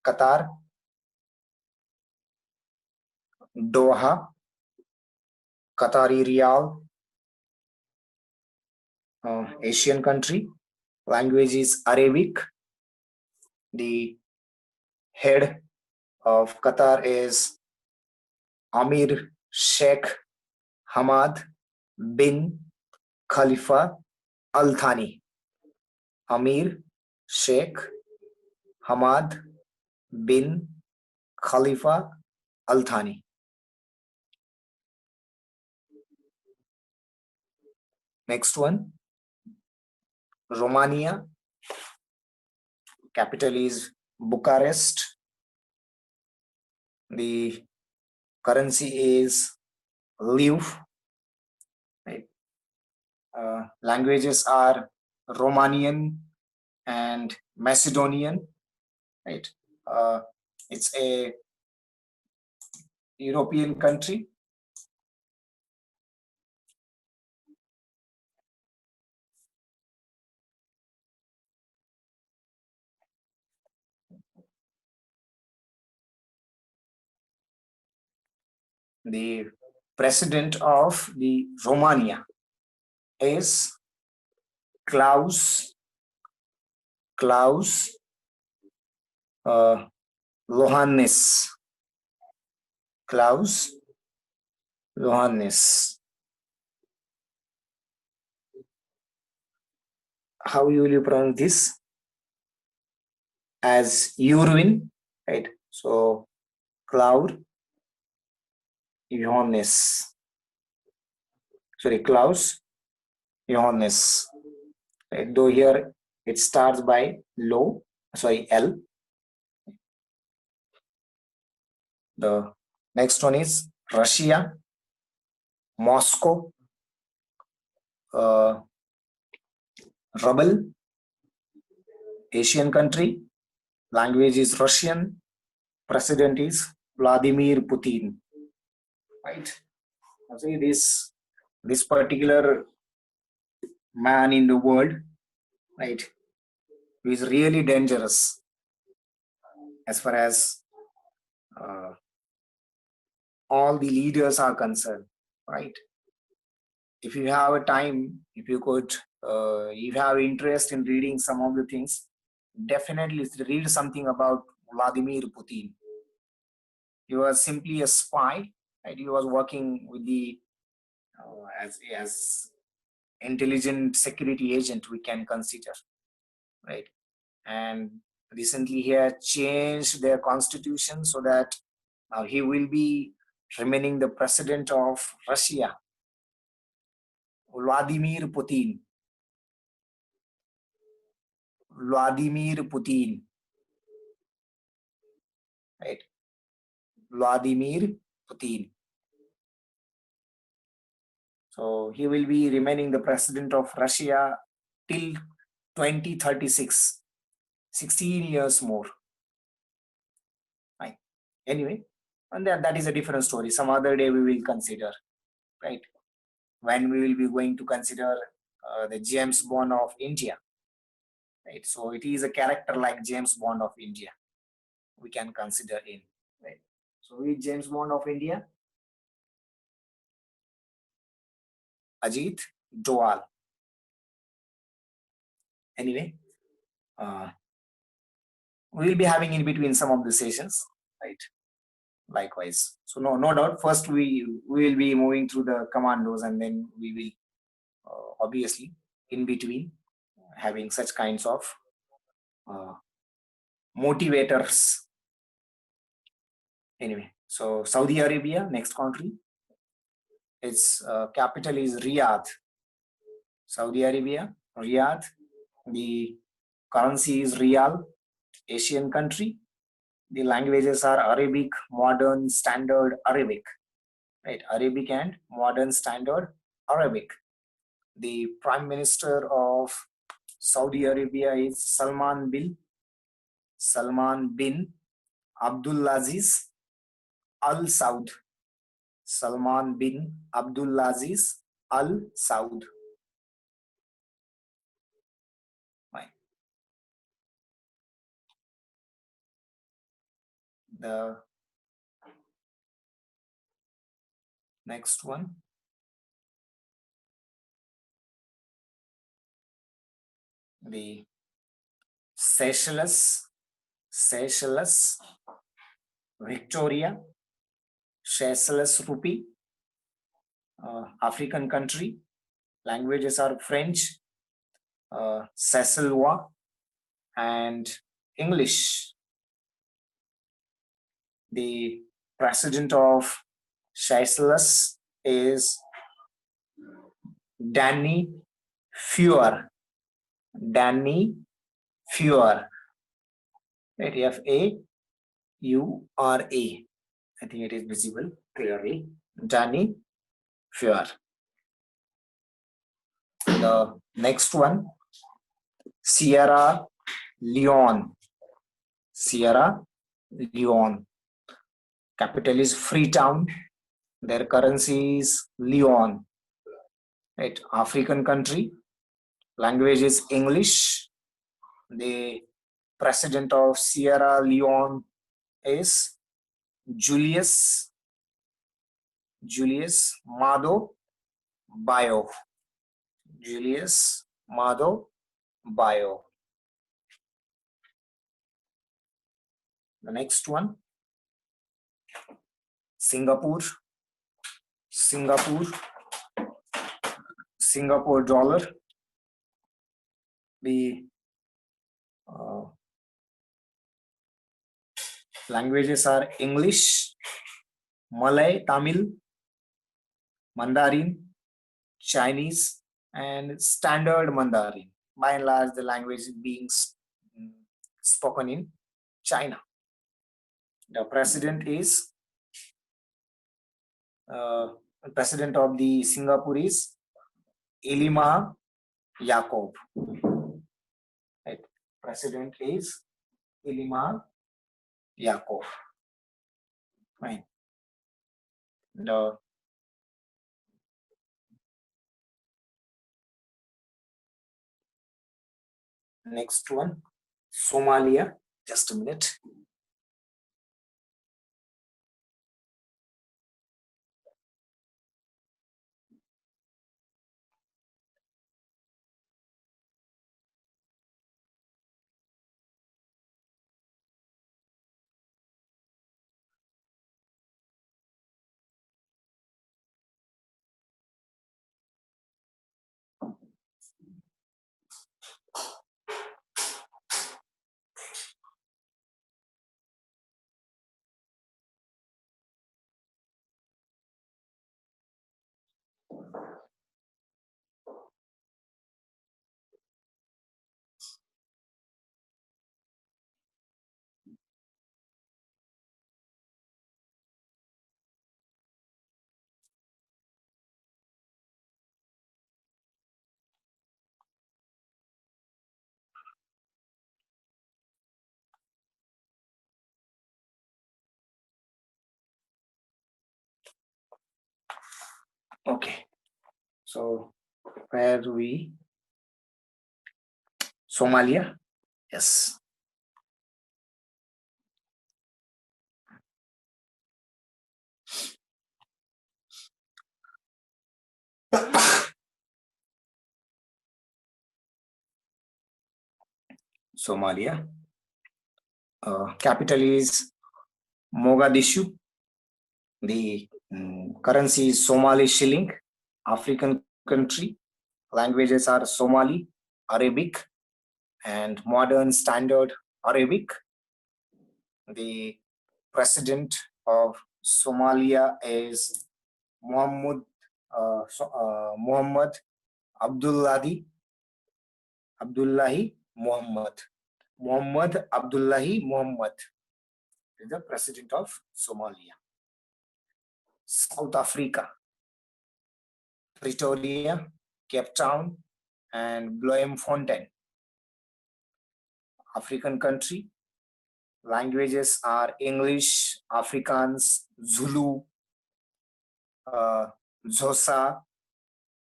Qatar, Doha, Qatari Riyal, Asian country. Language is Arabic. The head of Qatar is Amir Sheikh Hamad bin Khalifa Al Thani. Amir Sheikh Hamad bin Khalifa Al Thani. Next one, Romania. Capital is Bucharest. The currency is leu. Right. Languages are Romanian and Macedonian. Right. It's a European country. The president of the Romania is Klaus Iohannis. Klaus Iohannis. How will you pronounce this? As Urwin, right? So Klaus Iohannis. Sorry, Klaus Iohannis. Right? Though here it starts by L. The next one is Russia, Moscow, Rubble, Asian country. Language is Russian. President is Vladimir Putin. Right? See this particular man in the world, right, who is really dangerous as far as all the leaders are concerned, right? If you have a time, if you could, you have interest in reading some of the things, definitely read something about Vladimir Putin. He was simply a spy, right? He was working with the as intelligent security agent, we can consider, right? And recently he has changed their constitution so that he will be remaining the president of Russia, Vladimir Putin. Vladimir Putin, right? Vladimir Putin. So he will be remaining the president of Russia till 2036, 16 years more. Right. Anyway, and that is a different story. Some other day we will consider, right? When we will be going to consider the James Bond of India, right? So it is a character like James Bond of India we can consider in, right? So who is James Bond of India? Ajit Doval. Anyway, we will be having in between some of the sessions, right? Likewise. So no doubt. First we will be moving through the commandos, and then we will obviously in between having such kinds of motivators. Anyway, so Saudi Arabia, next country. Its capital is Riyadh. Saudi Arabia, Riyadh. The currency is Riyal. Asian country. The languages are Arabic, Modern Standard Arabic. Right, Arabic and Modern Standard Arabic. The Prime Minister of Saudi Arabia is Salman bin Abdulaziz Al Saud. Salman bin Abdulaziz Al Saud. The next one, the Seychelles, Victoria, Seychelles rupee, African country. Languages are French, Seychellois, and English. The president of Seychelles is Danny Fuhr. Danny Fuhr. Right, F-A-U-R-A. I think it is visible clearly. Danny Fuhr. The next one, Sierra Leone. Sierra Leone. Capital is Freetown. Their currency is Leone. Right, African country. Language is English. The president of Sierra Leone is Julius Maado Bio. Julius Maado Bio. The next one, Singapore dollar. The languages are English, Malay, Tamil, Mandarin, Chinese, and Standard Mandarin. By and large, the language is being spoken in China. The president is president of the Singapore is Ilima Yacob. Right. President is Ilima Yacob. Fine. The next one, Somalia. Just a minute. Okay. So where we Somalia? Yes. Somalia. Capital is Mogadishu. The currency is Somali shilling. African country. Languages are Somali, Arabic, and modern standard Arabic. The president of Somalia is Muhammad Abdullahi Muhammad. Muhammad Abdullahi Muhammad is the president of Somalia. South Africa, Pretoria, Cape Town, and Bloemfontein. African country. Languages are English, Afrikaans, Zulu, Xhosa,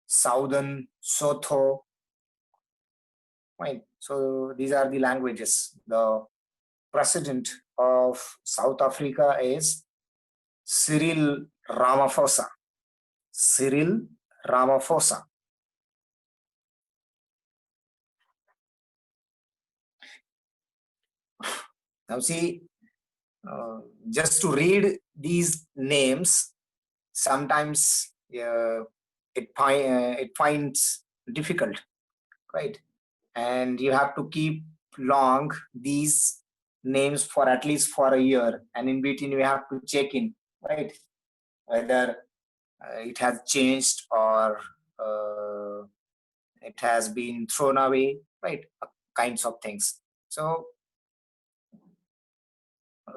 Southern Sotho. Right. So these are the languages. The president of South Africa is Cyril Ramaphosa. Cyril Ramaphosa. Now see, just to read these names, sometimes it finds difficult, right? And you have to keep long these names for at least for a year, and in between we have to check in, right, whether it has changed or it has been thrown away, right? Kinds of things. So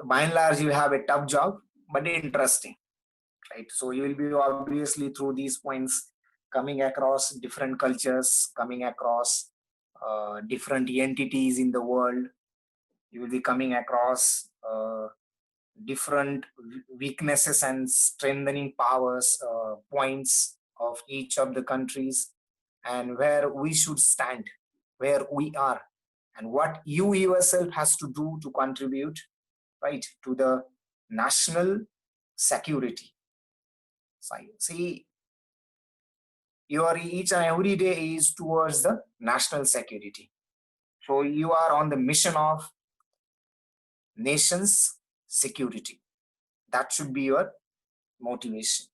by and large, you have a tough job, but interesting, right? So you will be obviously through these points coming across different cultures, coming across different entities in the world. You will be coming across different weaknesses and strengthening powers, points of each of the countries, and where we should stand, where we are, and what you yourself has to do to contribute, right, to the national security. So, see, your each and every day is towards the national security. So you are on the mission of nation's security. That should be your motivation.